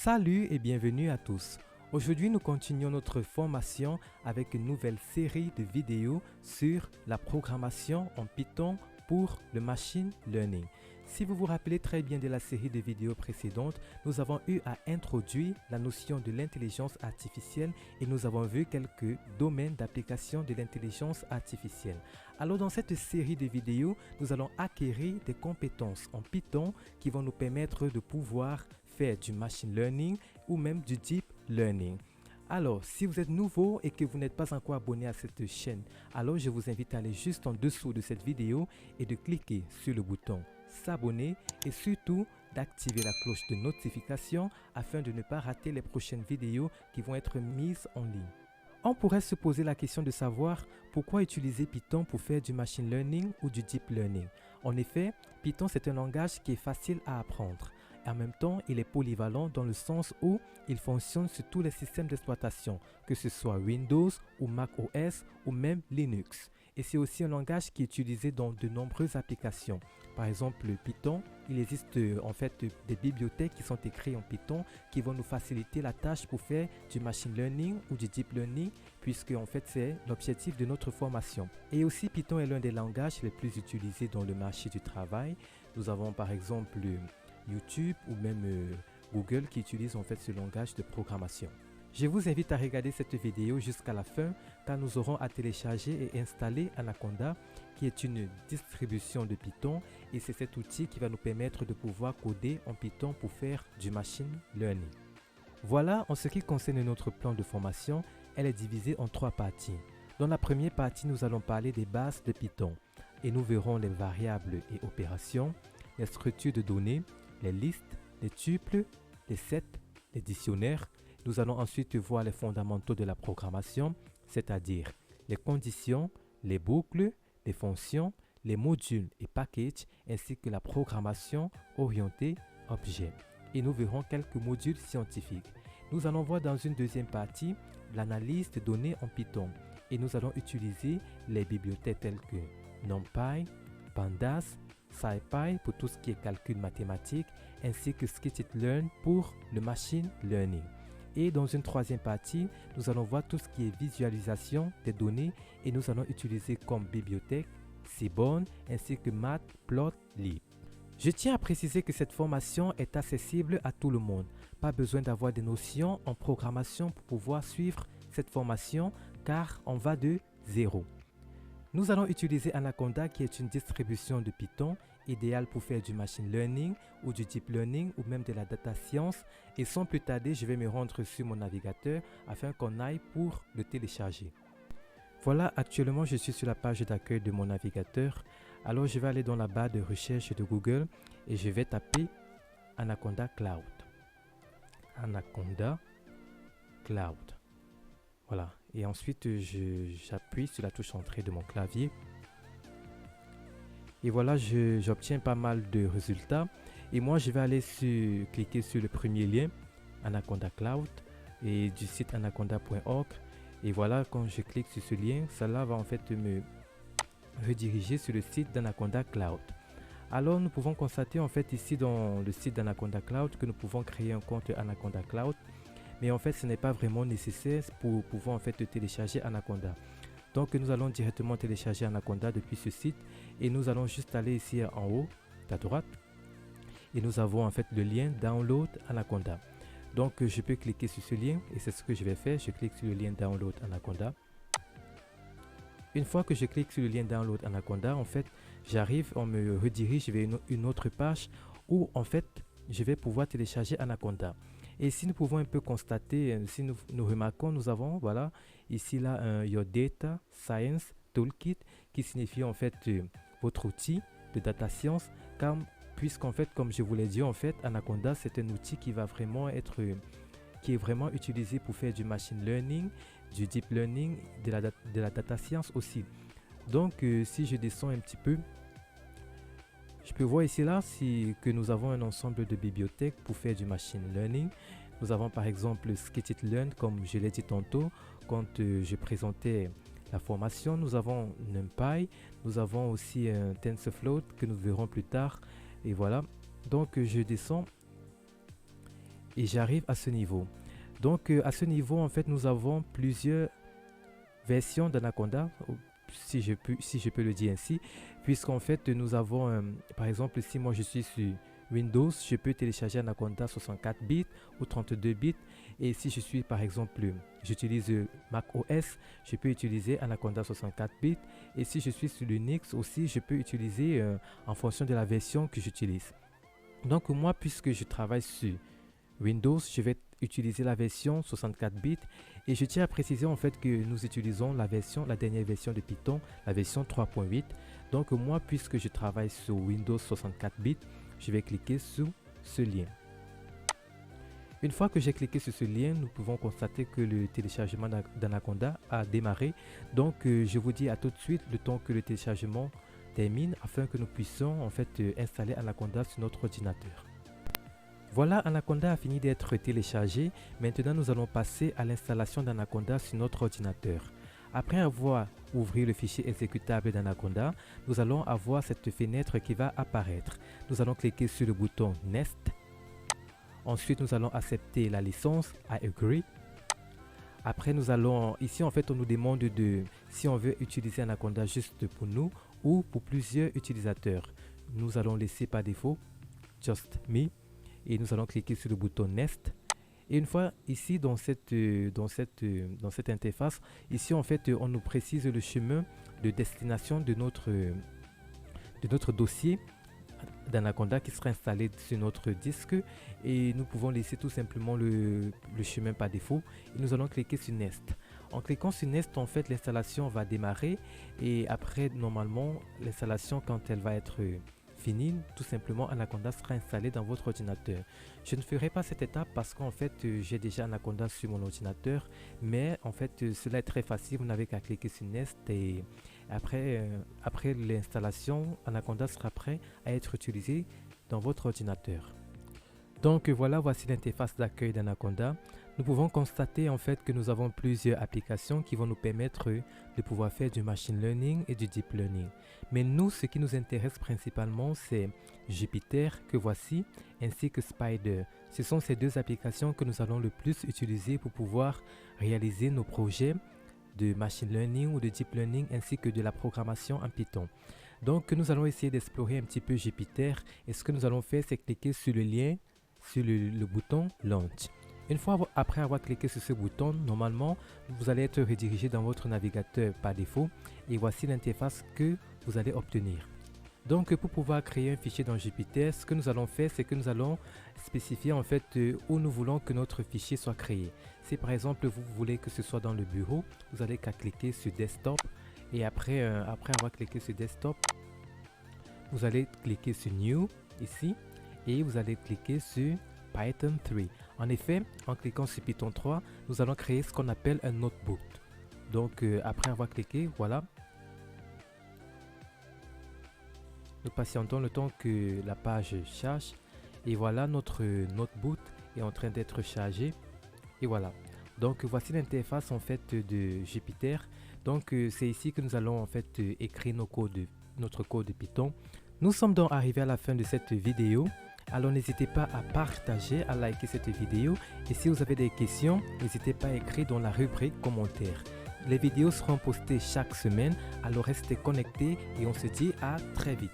Salut et bienvenue à tous. Aujourd'hui, nous continuons notre formation avec une nouvelle série de vidéos sur la programmation en Python pour le machine learning. Si vous vous rappelez très bien de la série de vidéos précédentes, nous avons eu à introduire la notion de l'intelligence artificielle et nous avons vu quelques domaines d'application de l'intelligence artificielle. Alors dans cette série de vidéos, nous allons acquérir des compétences en Python qui vont nous permettre de pouvoir faire du machine learning ou même du deep learning. Alors, si vous êtes nouveau et que vous n'êtes pas encore abonné à cette chaîne, alors je vous invite à aller juste en dessous de cette vidéo et de cliquer sur le bouton s'abonner et surtout d'activer la cloche de notification afin de ne pas rater les prochaines vidéos qui vont être mises en ligne. On pourrait se poser la question de savoir pourquoi utiliser Python pour faire du machine learning ou du deep learning. En effet, Python c'est un langage qui est facile à apprendre. En même temps, il est polyvalent dans le sens où il fonctionne sur tous les systèmes d'exploitation, que ce soit Windows ou Mac OS ou même Linux. Et c'est aussi un langage qui est utilisé dans de nombreuses applications. Par exemple, Python, il existe en fait des bibliothèques qui sont écrites en Python qui vont nous faciliter la tâche pour faire du machine learning ou du deep learning, puisque en fait c'est l'objectif de notre formation. Et aussi, Python est l'un des langages les plus utilisés dans le marché du travail. Nous avons par exemple YouTube ou même Google qui utilisent en fait ce langage de programmation. Je vous invite à regarder cette vidéo jusqu'à la fin car nous aurons à télécharger et installer Anaconda qui est une distribution de Python et c'est cet outil qui va nous permettre de pouvoir coder en Python pour faire du machine learning. Voilà, en ce qui concerne notre plan de formation, elle est divisée en 3 parties. Dans la première partie, nous allons parler des bases de Python et nous verrons les variables et opérations, les structures de données, les listes, les tuples, les sets, les dictionnaires. Nous allons ensuite voir les fondamentaux de la programmation, c'est-à-dire les conditions, les boucles, les fonctions, les modules et packages, ainsi que la programmation orientée objet. Et nous verrons quelques modules scientifiques. Nous allons voir dans une deuxième partie l'analyse de données en Python. Et nous allons utiliser les bibliothèques telles que NumPy, Pandas, SciPy pour tout ce qui est calcul mathématique, ainsi que Scikit-learn pour le machine learning. Et dans une troisième partie, nous allons voir tout ce qui est visualisation des données et nous allons utiliser comme bibliothèque Seaborn ainsi que Matplotlib. Je tiens à préciser que cette formation est accessible à tout le monde. Pas besoin d'avoir des notions en programmation pour pouvoir suivre cette formation car on va de zéro. Nous allons utiliser Anaconda qui est une distribution de Python idéale pour faire du machine learning ou du deep learning ou même de la data science et sans plus tarder je vais me rendre sur mon navigateur afin qu'on aille pour le télécharger. Voilà, actuellement je suis sur la page d'accueil de mon navigateur. Alors je vais aller dans la barre de recherche de Google et je vais taper Anaconda Cloud. Anaconda Cloud. Voilà, et ensuite j'appuie sur la touche entrée de mon clavier. Et voilà, j'obtiens pas mal de résultats. Et moi, je vais aller cliquer sur le premier lien, Anaconda Cloud, et du site anaconda.org. Et voilà, quand je clique sur ce lien, cela va en fait me rediriger sur le site d'Anaconda Cloud. Alors, nous pouvons constater en fait ici dans le site d'Anaconda Cloud que nous pouvons créer un compte Anaconda Cloud. Mais en fait, ce n'est pas vraiment nécessaire pour pouvoir en fait télécharger Anaconda. Donc, nous allons directement télécharger Anaconda depuis ce site et nous allons juste aller ici en haut, à droite. Et nous avons en fait le lien Download Anaconda. Donc, je peux cliquer sur ce lien et c'est ce que je vais faire. Je clique sur le lien Download Anaconda. Une fois que je clique sur le lien Download Anaconda, en fait, j'arrive, on me redirige vers une autre page où en fait, je vais pouvoir télécharger Anaconda. Et si nous pouvons un peu constater, si nous remarquons, nous avons, voilà, ici là, un Your Data Science Toolkit qui signifie en fait votre outil de data science, puisqu'en fait, comme je vous l'ai dit, en fait, Anaconda, c'est un outil qui va vraiment être, qui est vraiment utilisé pour faire du machine learning, du deep learning, de la data science aussi. Donc, si je descends un petit peu, je peux voir ici là que nous avons un ensemble de bibliothèques pour faire du machine learning. Nous avons par exemple Scikit-learn comme je l'ai dit tantôt quand je présentais la formation. Nous avons NumPy, nous avons aussi un TensorFlow que nous verrons plus tard. Et voilà, donc je descends et j'arrive à ce niveau. Donc à ce niveau, en fait, nous avons plusieurs versions d'Anaconda, si je peux le dire ainsi, puisqu'en fait, nous avons, par exemple, si moi je suis sur Windows, je peux télécharger Anaconda 64 bits ou 32 bits. Et si je suis, par exemple, j'utilise Mac OS, je peux utiliser Anaconda 64 bits. Et si je suis sur Linux aussi, je peux utiliser en fonction de la version que j'utilise. Donc moi, puisque je travaille sur Windows, je vais utiliser la version 64 bits et je tiens à préciser en fait que nous utilisons la dernière version de Python, la version 3.8. Donc moi, puisque je travaille sur Windows 64 bits, je vais cliquer sur ce lien. Une fois que j'ai cliqué sur ce lien, nous pouvons constater que le téléchargement d'Anaconda a démarré. Donc je vous dis à tout de suite le temps que le téléchargement termine afin que nous puissions en fait installer Anaconda sur notre ordinateur. Voilà, Anaconda a fini d'être téléchargé. Maintenant, nous allons passer à l'installation d'Anaconda sur notre ordinateur. Après avoir ouvert le fichier exécutable d'Anaconda, nous allons avoir cette fenêtre qui va apparaître. Nous allons cliquer sur le bouton Next. Ensuite, nous allons accepter la licence I agree. Après, nous allons, ici en fait, on nous demande si on veut utiliser Anaconda juste pour nous ou pour plusieurs utilisateurs. Nous allons laisser par défaut Just Me. Et nous allons cliquer sur le bouton Next. Et une fois ici dans cette interface, ici en fait on nous précise le chemin de destination de notre dossier d'Anaconda qui sera installé sur notre disque, et nous pouvons laisser tout simplement le chemin par défaut et nous allons cliquer sur Next. En cliquant sur Next, en fait l'installation va démarrer et après normalement l'installation, quand elle va être fini, tout simplement Anaconda sera installé dans votre ordinateur. Je ne ferai pas cette étape parce qu'en fait j'ai déjà Anaconda sur mon ordinateur, mais en fait cela est très facile, vous n'avez qu'à cliquer sur Next et après l'installation, Anaconda sera prêt à être utilisé dans votre ordinateur. Donc voilà, voici l'interface d'accueil d'Anaconda. Nous pouvons constater en fait que nous avons plusieurs applications qui vont nous permettre de pouvoir faire du machine learning et du deep learning. Mais nous, ce qui nous intéresse principalement, c'est Jupyter que voici, ainsi que Spider. Ce sont ces deux applications que nous allons le plus utiliser pour pouvoir réaliser nos projets de machine learning ou de deep learning, ainsi que de la programmation en Python. Donc nous allons essayer d'explorer un petit peu Jupyter, et ce que nous allons faire, c'est cliquer sur le lien, sur le bouton Launch. Une fois après avoir cliqué sur ce bouton, normalement, vous allez être redirigé dans votre navigateur par défaut et voici l'interface que vous allez obtenir. Donc, pour pouvoir créer un fichier dans Jupyter, ce que nous allons faire, c'est que nous allons spécifier en fait où nous voulons que notre fichier soit créé. Si par exemple, vous voulez que ce soit dans le bureau, vous allez qu'à cliquer sur Desktop et après avoir cliqué sur Desktop, vous allez cliquer sur New ici et vous allez cliquer sur Python 3. En effet, en cliquant sur Python 3, nous allons créer ce qu'on appelle un notebook. Donc après avoir cliqué, voilà. Nous patientons le temps que la page charge. Et voilà, notre notebook est en train d'être chargé. Et voilà. Donc voici l'interface en fait de Jupyter. Donc c'est ici que nous allons en fait écrire notre code de Python. Nous sommes donc arrivés à la fin de cette vidéo. Alors n'hésitez pas à partager, à liker cette vidéo et si vous avez des questions, n'hésitez pas à écrire dans la rubrique commentaires. Les vidéos seront postées chaque semaine, alors restez connectés et on se dit à très vite.